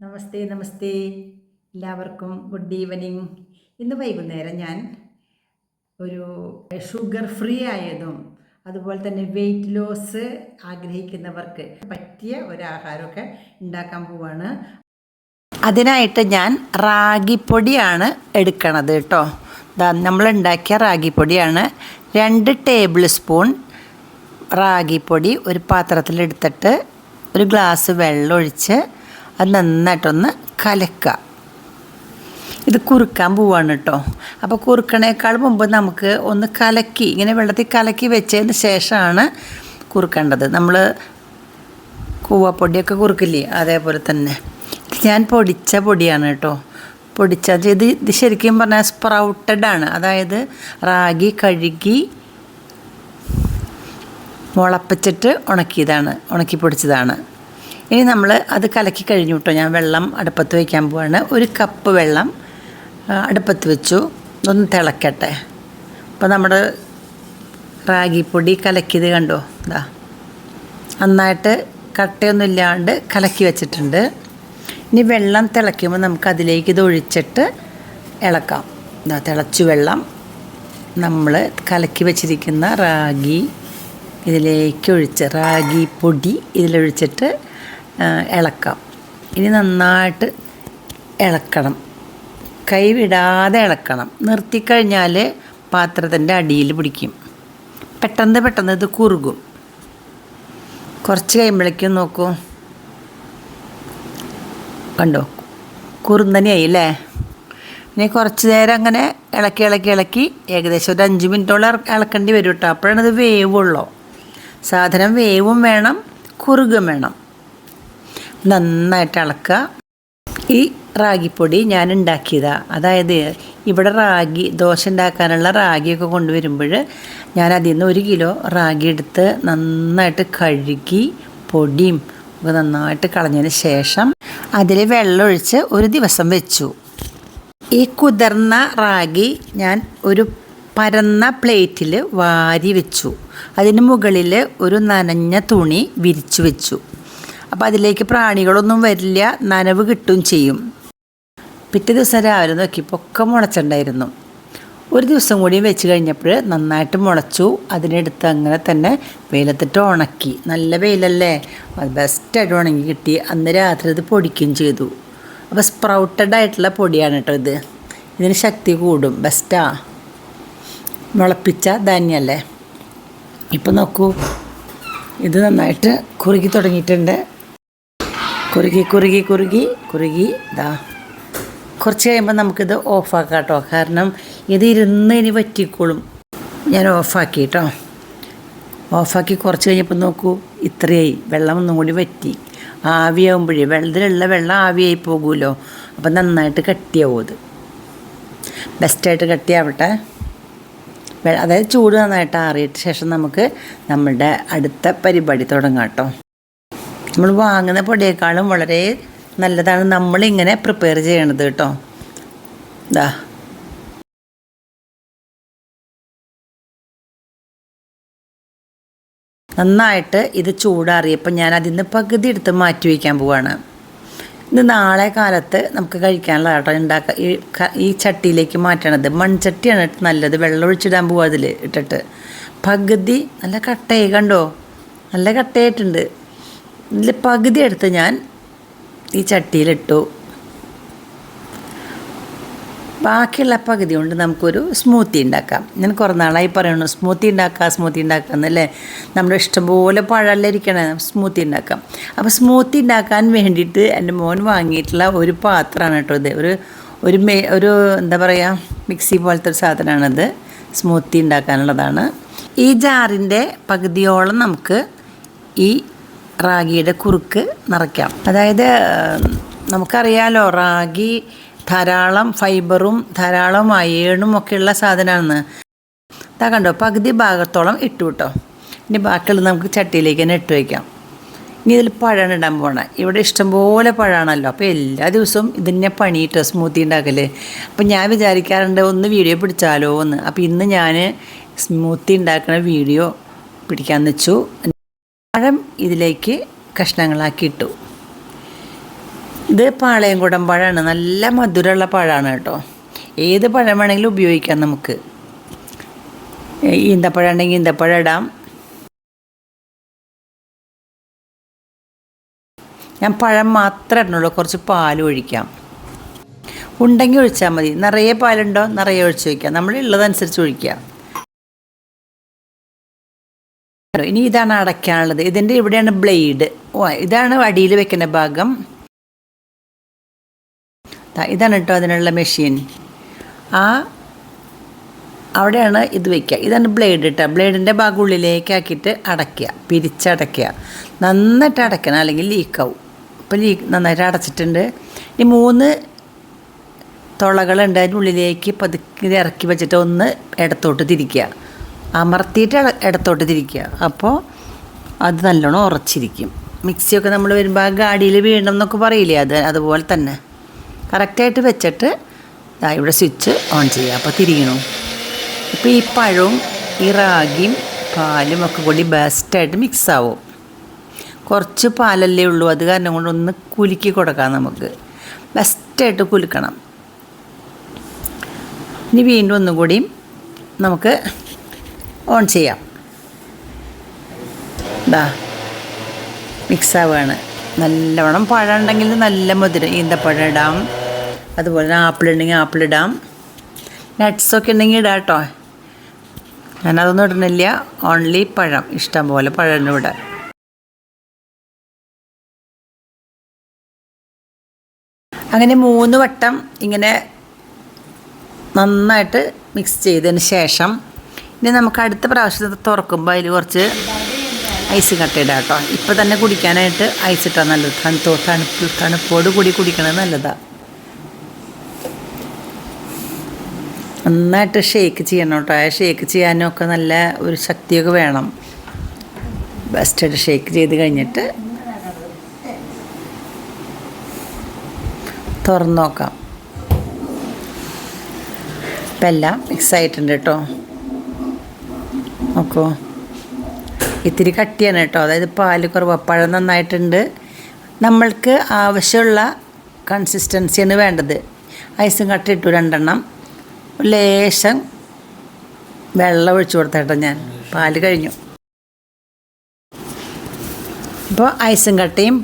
നമസ്തേ നമസ്തേ എല്ലാവർക്കും good evening. ഇന്ന് വൈകുന്നേരം ഞാൻ ഒരു ഷുഗർ ഫ്രീ ആയതും അതുപോലെ തന്നെ വെയിറ്റ് ലോസ് ആഗ്രഹിക്കുന്നവർക്ക് പറ്റിയ ഒരു ആഹാരമൊക്കെ ഉണ്ടാക്കാൻ പോവാണ്. അതിനായിട്ട് ഞാൻ റാഗിപ്പൊടിയാണ് എടുക്കണത് കേട്ടോ. നമ്മൾ ഉണ്ടാക്കിയ റാഗിപ്പൊടിയാണ്. 2 ടേബിൾ സ്പൂൺ റാഗിപ്പൊടി ഒരു പാത്രത്തിലെടുത്തിട്ട് ഒരു ഗ്ലാസ് വെള്ളം ഒഴിച്ച് അത് നന്നായിട്ടൊന്ന് കലക്കുക. ഇത് കുറുക്കാൻ പോവാണ് കേട്ടോ. അപ്പോൾ കുറുക്കണേക്കാൾ മുമ്പ് നമുക്ക് ഒന്ന് കലക്കി ഇങ്ങനെ വെള്ളത്തിൽ കലക്കി വെച്ചതിന് ശേഷമാണ് കുറുക്കേണ്ടത്. നമ്മൾ കൂവപ്പൊടിയൊക്കെ കുറുക്കില്ലേ, അതേപോലെ തന്നെ ഞാൻ പൊടിച്ച പൊടിയാണ് കേട്ടോ. ഇത് ശരിക്കും പറഞ്ഞാൽ സ്പ്രൗട്ടഡ് ആണ്. അതായത് റാഗി കഴുകി മുളപ്പിച്ചിട്ട് ഉണക്കി പൊടിച്ചതാണ്. ഇനി നമ്മൾ അത് കലക്കി കഴിഞ്ഞു കേട്ടോ. ഞാൻ വെള്ളം അടുപ്പത്ത് വയ്ക്കാൻ പോവാണ്. 1 കപ്പ് വെള്ളം അടുപ്പത്ത് വെച്ചു. ഒന്ന് തിളക്കട്ടെ. അപ്പോൾ നമ്മുടെ റാഗിപ്പൊടി കലക്കിയത് കണ്ടോ, നന്നായിട്ട് കട്ടയൊന്നും ഇല്ലാണ്ട് കലക്കി വെച്ചിട്ടുണ്ട്. ഇനി വെള്ളം തിളയ്ക്കുമ്പോൾ നമുക്കതിലേക്ക് ഇത് ഒഴിച്ചിട്ട് ഇളക്കാം. തിളച്ചു വെള്ളം നമ്മൾ കലക്കി വെച്ചിരിക്കുന്ന റാഗി ഇതിലേക്ക് ഒഴിച്ച് റാഗിപ്പൊടി ഇതിലൊഴിച്ചിട്ട് ഇളക്കാം. ഇനി നന്നായിട്ട് ഇളക്കണം, കൈ വിടാതെ ഇളക്കണം. നിർത്തിക്കഴിഞ്ഞാൽ പാത്രത്തിൻ്റെ അടിയിൽ പിടിക്കും. പെട്ടെന്ന് ഇത് കുറുകും. കുറച്ച് കഴിയുമ്പോഴേക്കും നോക്കൂ, കണ്ടോ കുറുന്നനെയായി അല്ലേ. ഇനി കുറച്ച് നേരം അങ്ങനെ ഇളക്കി ഏകദേശം ഒരു 5 മിനിറ്റോളം ഇളക്കേണ്ടി വരും കേട്ടോ. അപ്പോഴാണ് ഇത് വേവുള്ളൂ. സാധനം വേവും വേണം, കുറുകും വേണം. നന്നായിട്ട് ഇളക്കുക. ഈ റാഗിപ്പൊടി ഞാൻ ഉണ്ടാക്കിയതാണ്. അതായത് ഇവിടെ ദോശ ഉണ്ടാക്കാനുള്ള റാഗിയൊക്കെ കൊണ്ടുവരുമ്പോൾ ഞാൻ അതിൽ നിന്ന് 1 കിലോ റാഗി എടുത്ത് നന്നായിട്ട് കഴുകി പൊടിയും ഒക്കെ നന്നായിട്ട് കളഞ്ഞതിന് ശേഷം അതിൽ വെള്ളമൊഴിച്ച് 1 ദിവസം വെച്ചു. ഈ കുതിർന്ന റാഗി ഞാൻ ഒരു പരന്ന പ്ലേറ്റിൽ വാരി വെച്ചു. അതിന് മുകളിൽ ഒരു നനഞ്ഞ തുണി വിരിച്ചു വെച്ചു. അപ്പോൾ അതിലേക്ക് പ്രാണികളൊന്നും വരില്ല, നനവ് കിട്ടുകയും ചെയ്യും. പിറ്റേ ദിവസം രാവിലെ നോക്കിയപ്പോൾ ഒക്കെ മുളച്ചിട്ടുണ്ടായിരുന്നു. 1 ദിവസം കൂടി വെച്ച് കഴിഞ്ഞപ്പോൾ നന്നായിട്ട് മുളച്ചു. അതിനെടുത്ത് അങ്ങനെ തന്നെ വെയിലത്തിട്ട് ഉണക്കി. നല്ല വെയിലല്ലേ, അത് ബെസ്റ്റായിട്ട് ഉണങ്ങി കിട്ടി. അന്ന് രാത്രി ഇത് പൊടിക്കുകയും ചെയ്തു. അപ്പോൾ സ്പ്രൗട്ടഡ് ആയിട്ടുള്ള പൊടിയാണ് കേട്ടോ ഇത്. ഇതിന് ശക്തി കൂടും, ബെസ്റ്റാ. മുളപ്പിച്ച ധാന്യമല്ലേ. ഇപ്പം നോക്കൂ, ഇത് നന്നായിട്ട് കുറുകി തുടങ്ങിയിട്ടുണ്ട്. കുറുകി കുറച്ച് കഴിയുമ്പോൾ നമുക്കിത് ഓഫാക്കാം കേട്ടോ. കാരണം ഇത് ഇനി വറ്റിക്കോളും. ഞാൻ ഓഫാക്കി കേട്ടോ. ഓഫാക്കി കുറച്ച് കഴിഞ്ഞപ്പോൾ നോക്കൂ, ഇത്രയായി. വെള്ളം ഒന്നും കൂടി വറ്റി. ആവിയാവുമ്പോഴേ ഇതിലുള്ള വെള്ളം ആവിയായി പോകുമല്ലോ. അപ്പം നന്നായിട്ട് കട്ടിയാവും. ഇത് ബെസ്റ്റായിട്ട് കട്ടിയാവട്ടെ. അതായത് ചൂട് നന്നായിട്ട് ആറിയിട്ട് ശേഷം നമുക്ക് നമ്മളുടെ അടുത്ത പരിപാടി തുടങ്ങാം കേട്ടോ. നമ്മൾ വാങ്ങുന്ന പൊടിയേക്കാളും വളരെ നല്ലതാണ് നമ്മളിങ്ങനെ പ്രിപ്പയർ ചെയ്യണത് കേട്ടോ. നന്നായിട്ട് ഇത് ചൂടാറിയപ്പോൾ ഞാൻ അതിൽ നിന്ന് പകുതി എടുത്ത് മാറ്റി വയ്ക്കാൻ പോവാണ്. ഇത് നാളെ കാലത്ത് നമുക്ക് കഴിക്കാനുള്ള കേട്ടോ. ഈ ചട്ടിയിലേക്ക് മാറ്റണത് മൺചട്ടിയാണ് നല്ലത്. വെള്ളം ഒഴിച്ചിടാൻ പോവുക അതിൽ ഇട്ടിട്ട്. പകുതി നല്ല കട്ടയായി കണ്ടോ, നല്ല കട്ടയായിട്ടുണ്ട്. ഇതിൽ പകുതി എടുത്ത് ഞാൻ ഈ ചട്ടിയിലിട്ടു. ബാക്കിയുള്ള പകുതി കൊണ്ട് നമുക്കൊരു സ്മൂത്തി ഉണ്ടാക്കാം. ഞാൻ കുറേ നാളായി പറയണു സ്മൂത്തി ഉണ്ടാക്കാം എന്നല്ലേ. നമ്മുടെ ഇഷ്ടംപോലെ പഴമെല്ലാം ഇരിക്കണേ, സ്മൂത്തി ഉണ്ടാക്കാം. അപ്പോൾ സ്മൂത്തി ഉണ്ടാക്കാൻ വേണ്ടിയിട്ട് എൻ്റെ മോൻ വാങ്ങിയിട്ടുള്ള ഒരു പാത്രമാണ് കേട്ടോ ഇത്. ഒരു എന്താ പറയുക, മിക്സി പോലത്തെ ഒരു സാധനമാണിത്. സ്മൂത്തി ഉണ്ടാക്കാനുള്ളതാണ്. ഈ ജാറിൻ്റെ പകുതിയോളം നമുക്ക് ഈ റാഗിയുടെ കുറുക്ക് നിറയ്ക്കാം. അതായത് നമുക്കറിയാലോ, റാഗി ധാരാളം ഫൈബറും ധാരാളം അയേണും ഒക്കെയുള്ള സാധനമാണ്. കണ്ടോ, പകുതി ഭാഗത്തോളം ഇട്ടു കേട്ടോ. ഇനി ബാക്കിയുള്ളത് നമുക്ക് ചട്ടിയിലേക്ക് തന്നെ ഇട്ട് വയ്ക്കാം. ഇനി ഇതിൽ പഴമാണ് ഇടാൻ പോകണം. ഇവിടെ ഇഷ്ടംപോലെ പഴമാണല്ലോ. അപ്പോൾ എല്ലാ ദിവസവും ഇതിനെ പണിയിട്ടോ സ്മൂത്തി ഉണ്ടാക്കൽ. അപ്പം ഞാൻ വിചാരിക്കാറുണ്ട് ഒന്ന് വീഡിയോ പിടിച്ചാലോ എന്ന്. അപ്പോൾ ഇന്ന് ഞാൻ സ്മൂത്തി ഉണ്ടാക്കുന്ന വീഡിയോ പിടിക്കാമെന്ന് വെച്ചു. പഴം ഇതിലേക്ക് കഷ്ണങ്ങളാക്കി ഇട്ടു. ഇത് പാളയംകുടം പഴമാണ്, നല്ല മധുരമുള്ള പഴമാണ് കേട്ടോ. ഏത് പഴം വേണമെങ്കിലും ഉപയോഗിക്കാം നമുക്ക്. ഈന്തപ്പഴം ഉണ്ടെങ്കിൽ ഈന്തപ്പഴം ഇടാം. ഞാൻ പഴം മാത്രമേ ഇടണുള്ളൂ, കുറച്ച് പാൽ ഒഴിക്കാം. ഉണ്ടെങ്കിൽ ഒഴിച്ചാൽ മതി. നിറയെ പാലുണ്ടോ നിറയെ ഒഴിച്ച് വയ്ക്കാം, നമ്മൾ ഉള്ളതനുസരിച്ച് ഒഴിക്കുക. ഇനി ഇതാണ് അടയ്ക്കാനുള്ളത്. ഇതിൻ്റെ ഇവിടെയാണ് ബ്ലേഡ്. ഇതാണ് അടിയിൽ വെക്കുന്ന ഭാഗം. ഇതാണ് കേട്ടോ അതിനുള്ള മെഷീൻ. അവിടെയാണ് ഇത് വയ്ക്കുക. ഇതാണ് ബ്ലേഡ് കേട്ടോ. ബ്ലേഡിൻ്റെ ഭാഗം ഉള്ളിലേക്ക് ആക്കിയിട്ട് അടയ്ക്കുക, പിരിച്ചടയ്ക്കുക. നന്നായിട്ട് അടയ്ക്കണം, അല്ലെങ്കിൽ ലീക്കാവും. ഇപ്പോൾ നന്നായിട്ട് അടച്ചിട്ടുണ്ട്. ഈ 3 തുളകളുണ്ട്, അതിൻ്റെ ഉള്ളിലേക്ക് പതുക്കെ ഇറക്കി വെച്ചിട്ട് ഒന്ന് ഇടത്തോട്ട് തിരിക്കുക, അമർത്തിയിട്ട് ഇടത്തോട്ട് തിരിക്കുക. അപ്പോൾ അത് നല്ലോണം ഉറച്ചിരിക്കും. മിക്സിയൊക്കെ നമ്മൾ വരുമ്പോൾ ആ ഗാഡിയിൽ വീഴണം എന്നൊക്കെ പറയില്ലേ, അതുപോലെ തന്നെ കറക്റ്റായിട്ട് വെച്ചിട്ട് ഇവിടെ സ്വിച്ച് ഓൺ ചെയ്യുക. അപ്പോൾ തിരിയണം. ഇപ്പോൾ ഈ പഴവും ഈ റാഗിയും പാലും ഒക്കെ കൂടി ബെസ്റ്റായിട്ട് മിക്സ് ആവും. കുറച്ച് പാലല്ലേ ഉള്ളൂ, അത് കാരണം കൊണ്ട് ഒന്ന് കുലുക്കി കൊടുക്കാം നമുക്ക്. ബെസ്റ്റായിട്ട് കുലുക്കണം. ഇനി വീണ്ടും ഒന്നും കൂടിയും നമുക്ക് ഓൺ ചെയ്യാം. മിക്സ് ആവുകയാണ്. നല്ലവണ്ണം പഴം ഉണ്ടെങ്കിൽ നല്ല മധുരം ഈന്തപ്പഴം ഇടാം, അതുപോലെ തന്നെ ആപ്പിൾ ഉണ്ടെങ്കിൽ ആപ്പിൾ ഇടാം, നട്ട്സൊക്കെ ഉണ്ടെങ്കിൽ ഇടാം കേട്ടോ. ഞാനതൊന്നും ഇടുന്നില്ല, ഓൺലി പഴം. ഇഷ്ടം പോലെ പഴം ഇവിടെ. അങ്ങനെ 3 വട്ടം ഇങ്ങനെ നന്നായിട്ട് മിക്സ് ചെയ്തതിന് ശേഷം ഇനി നമുക്ക് അടുത്ത പ്രാവശ്യം തുറക്കുമ്പോൾ അതിൽ കുറച്ച് ഐസ് കട്ടയിടാം കേട്ടോ. ഇപ്പോൾ തന്നെ കുടിക്കാനായിട്ട് ഐസ് ഇട്ടാൽ നല്ലത്. തണുപ്പോട് കൂടി കുടിക്കണത് നല്ലതാണ്. നന്നായിട്ട് ഷേക്ക് ചെയ്യണം കേട്ടോ. ഷേക്ക് ചെയ്യാനൊക്കെ നല്ല ഒരു ശക്തിയൊക്കെ വേണം. ബെസ്റ്റായിട്ട് ഷേക്ക് ചെയ്ത് കഴിഞ്ഞിട്ട് തുറന്ന് നോക്കാം. ഇപ്പം എല്ലാം മിക്സ് ആയിട്ടുണ്ട് കേട്ടോ. നോക്കൂ, ഇത്തിരി കട്ടിയാണ് കേട്ടോ, അതായത് പാല് കുറവ്. പഴം നന്നായിട്ടുണ്ട്. നമ്മൾക്ക് ആവശ്യമുള്ള കൺസിസ്റ്റൻസിയാണ് വേണ്ടത്. ഐസും കട്ട ഇട്ടു 2 എണ്ണം. ലേശം വെള്ളം ഒഴിച്ചു കൊടുത്തേട്ടോ ഞാൻ. പാല് കഴിഞ്ഞു. ഇപ്പോൾ ഐസും കട്ടയും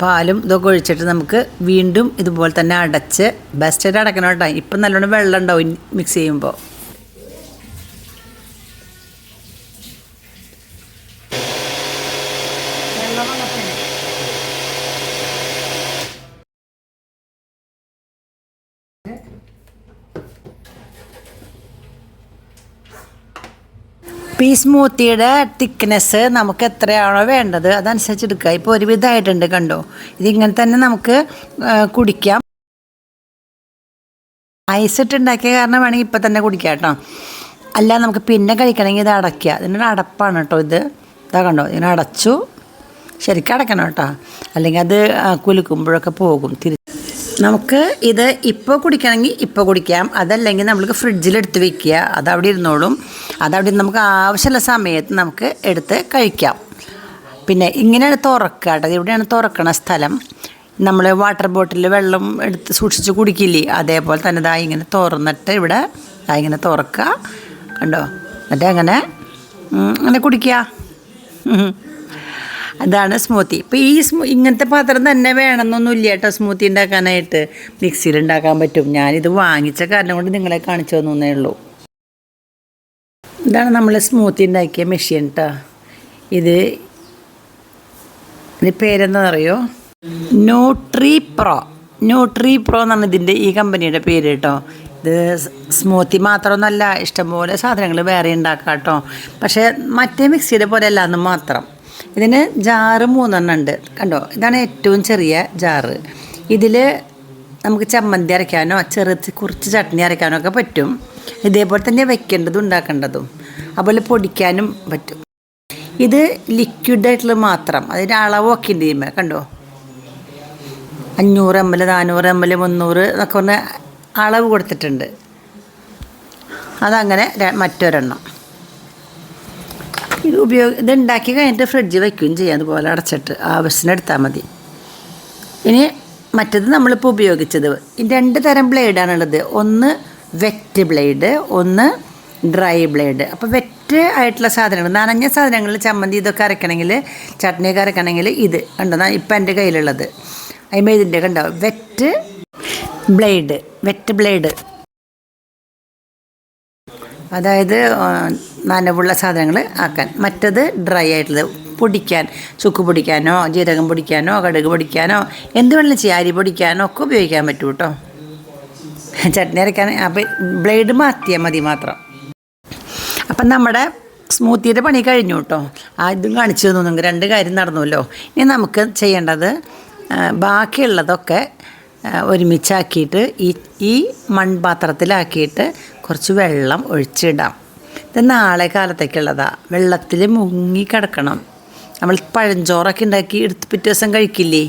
പാലും ഇതൊക്കെ ഒഴിച്ചിട്ട് നമുക്ക് വീണ്ടും ഇതുപോലെ തന്നെ അടച്ച് ബെസ്റ്റായിട്ട് അടക്കണം കേട്ടോ. ഇപ്പം നല്ലോണം വെള്ളം ഉണ്ടാവും മിക്സ് ചെയ്യുമ്പോൾ. ഈ സ്മൂത്തിയുടെ തിക്നെസ് നമുക്ക് എത്രയാണോ വേണ്ടത് അതനുസരിച്ച് എടുക്കുക. ഇപ്പോൾ ഒരുവിധമായിട്ടുണ്ട് കണ്ടോ. ഇതിങ്ങനെ തന്നെ നമുക്ക് കുടിക്കാം. ഐസ് ഇട്ടുണ്ടാക്കിയ കാരണം വേണമെങ്കിൽ ഇപ്പം തന്നെ കുടിക്കാം കേട്ടോ. അല്ല നമുക്ക് പിന്നെ കഴിക്കണമെങ്കിൽ ഇത് അടയ്ക്കുക. ഇതിനൊരു അടപ്പാണ് കേട്ടോ ഇത്. ഇതാ കണ്ടോ, ഇങ്ങനെ അടച്ചു. ശരിക്കും അടയ്ക്കണം കേട്ടോ, അല്ലെങ്കിൽ അത് കുലുക്കുമ്പോഴൊക്കെ പോകും. നമുക്ക് ഇത് ഇപ്പോൾ കുടിക്കണമെങ്കിൽ ഇപ്പോൾ കുടിക്കാം, അതല്ലെങ്കിൽ നമ്മൾക്ക് ഫ്രിഡ്ജിലെടുത്ത് വെക്കുക. അതവിടെ ഇരുന്നോളും. അതവിടെ നമുക്ക് ആവശ്യമുള്ള സമയത്ത് നമുക്ക് എടുത്ത് കഴിക്കാം. പിന്നെ ഇങ്ങനെയാണ് തുറക്കുക കേട്ടോ. ഇവിടെയാണ് തുറക്കണ സ്ഥലം. നമ്മൾ വാട്ടർ ബോട്ടിലിൽ വെള്ളം എടുത്ത് സൂക്ഷിച്ച് കുടിക്കില്ലേ, അതേപോലെ തന്നെ ഇതാ ഇങ്ങനെ തുറന്നിട്ട് ഇവിടെ ഇങ്ങനെ തുറക്കുക കണ്ടോ. എന്നിട്ട് അങ്ങനെ കുടിക്കുക. അതാണ് സ്മൂത്തി. ഇപ്പോൾ ഈ ഇങ്ങനത്തെ പാത്രം തന്നെ വേണമെന്നൊന്നുമില്ല കേട്ടോ സ്മൂത്തി ഉണ്ടാക്കാനായിട്ട്. മിക്സിയിൽ ഉണ്ടാക്കാൻ പറ്റും. ഞാനിത് വാങ്ങിച്ച കാരണം കൊണ്ട് നിങ്ങളെ കാണിച്ചു തന്നേ ഉള്ളൂ. ഇതാണ് നമ്മൾ സ്മൂത്തി ഉണ്ടാക്കിയ മെഷീൻ കേട്ടോ. ഇതിൻ്റെ പേരെന്താണെന്നറിയോ? ന്യൂട്രി പ്രോ എന്നാണ് ഇതിൻ്റെ ഈ കമ്പനിയുടെ പേര് കേട്ടോ. ഇത് സ്മൂത്തി മാത്രമൊന്നുമല്ല, ഇഷ്ടംപോലെ സാധനങ്ങൾ വേറെ ഉണ്ടാക്കാം കേട്ടോ. പക്ഷേ മറ്റേ മിക്സിയുടെ പോലെ അല്ലാന്ന് മാത്രം. ഇതിന് ജാറ് 3 എണ്ണം ഉണ്ട് കണ്ടോ. ഇതാണ് ഏറ്റവും ചെറിയ ജാറ്. ഇതിൽ നമുക്ക് ചമ്മന്തി അരയ്ക്കാനോ കുറച്ച് ചട്നി അരയ്ക്കാനോ ഒക്കെ പറ്റും. ഇതേപോലെ തന്നെ വെക്കേണ്ടതും ഉണ്ടാക്കേണ്ടതും, അതുപോലെ പൊടിക്കാനും പറ്റും. ഇത് ലിക്വിഡായിട്ടുള്ള മാത്രം. അതിൻ്റെ അളവൊക്കെ ഉണ്ട് ഇതിന്മേൽ കണ്ടോ. 500 ml 400 ml 300 എന്നൊക്കെ പറഞ്ഞ അളവ് കൊടുത്തിട്ടുണ്ട്. അതങ്ങനെ മറ്റൊരെണ്ണം. ഇത് ഉണ്ടാക്കി കഴിഞ്ഞിട്ട് ഫ്രിഡ്ജിൽ വയ്ക്കുകയും ചെയ്യാം. അതുപോലെ അടച്ചിട്ട് ആവശ്യത്തിന് എടുത്താൽ മതി. ഇനി മറ്റത് നമ്മളിപ്പോൾ ഉപയോഗിച്ചത്. 2 തരം ബ്ലേഡാണുള്ളത്. ഒന്ന് വെറ്റ് ബ്ലേഡ്, ഒന്ന് ഡ്രൈ ബ്ലേഡ്. അപ്പോൾ വെറ്റ് ആയിട്ടുള്ള സാധനങ്ങൾ, നനഞ്ഞ സാധനങ്ങൾ, ചമ്മന്തി ഇതൊക്കെ അരക്കണമെങ്കിൽ, ചട്നിയൊക്കെ അരക്കണമെങ്കിൽ ഇത് കണ്ടോ ഇപ്പം എൻ്റെ കയ്യിലുള്ളത്. അതിന്മേൽ ഇതിൻ്റെ കണ്ടോ വെറ്റ് ബ്ലേഡ്, അതായത് നനവുള്ള സാധനങ്ങൾ ആക്കാൻ. മറ്റത് ഡ്രൈ ആയിട്ടുള്ളത് പൊടിക്കാൻ, ചുക്ക് പൊടിക്കാനോ ജീരകം പൊടിക്കാനോ കടുക് പൊടിക്കാനോ എന്ത് വേണമെങ്കിലും ചെയ്യാം, അരി പൊടിക്കാനോ ഒക്കെ ഉപയോഗിക്കാൻ പറ്റും കേട്ടോ. ചട്നി അരയ്ക്കാൻ അപ്പോൾ ബ്ലേഡ് മാറ്റിയാൽ മതി മാത്രം. അപ്പം നമ്മുടെ സ്മൂത്തിയുടെ പണി കഴിഞ്ഞു കേട്ടോ. ഇതും കാണിച്ചു തന്നു, 2 കാര്യം നടന്നുവല്ലോ. ഇനി നമുക്ക് ചെയ്യേണ്ടത് ബാക്കിയുള്ളതൊക്കെ ഒരുമിച്ചാക്കിയിട്ട് ഈ മൺപാത്രത്തിലാക്കിയിട്ട് കുറച്ച് വെള്ളം ഒഴിച്ചിടാം. ഇത് നാളെ കാലത്തേക്കുള്ളതാണ്. വെള്ളത്തിൽ മുങ്ങി കിടക്കണം. നമ്മൾ പഴഞ്ചോറൊക്കെ ഉണ്ടാക്കി എടുത്ത് പിറ്റേ ദിവസം കഴിക്കില്ലേ,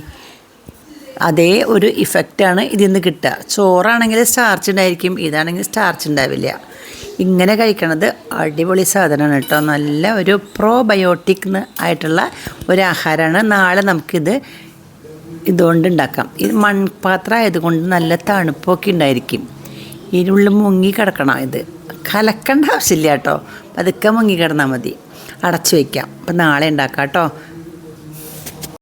അതേ ഒരു ഇഫക്റ്റാണ് ഇതിൽ നിന്ന് കിട്ടുക. ചോറാണെങ്കിൽ സ്റ്റാർച്ച് ഉണ്ടായിരിക്കും, ഇതാണെങ്കിൽ സ്റ്റാർച്ച് ഉണ്ടാവില്ല. ഇങ്ങനെ കഴിക്കണത് അടിപൊളി സാധനമാണ് കേട്ടോ. നല്ല ഒരു പ്രോബയോട്ടിക് ആയിട്ടുള്ള ഒരു ആഹാരമാണ്. നാളെ നമുക്കിത് ഇതുകൊണ്ട് ഉണ്ടാക്കാം. ഇത് മൺപാത്രം ആയതുകൊണ്ട് നല്ല തണുപ്പൊക്കെ ഉണ്ടായിരിക്കും. ഇതിനുള്ളിൽ മുങ്ങി കിടക്കണം. ഇത് കലക്കേണ്ട ആവശ്യമില്ല കേട്ടോ, പതുക്കെ മുങ്ങി കിടന്നാൽ മതി. അടച്ചു വയ്ക്കാം. അപ്പം നാളെ ഉണ്ടാക്കാം കേട്ടോ.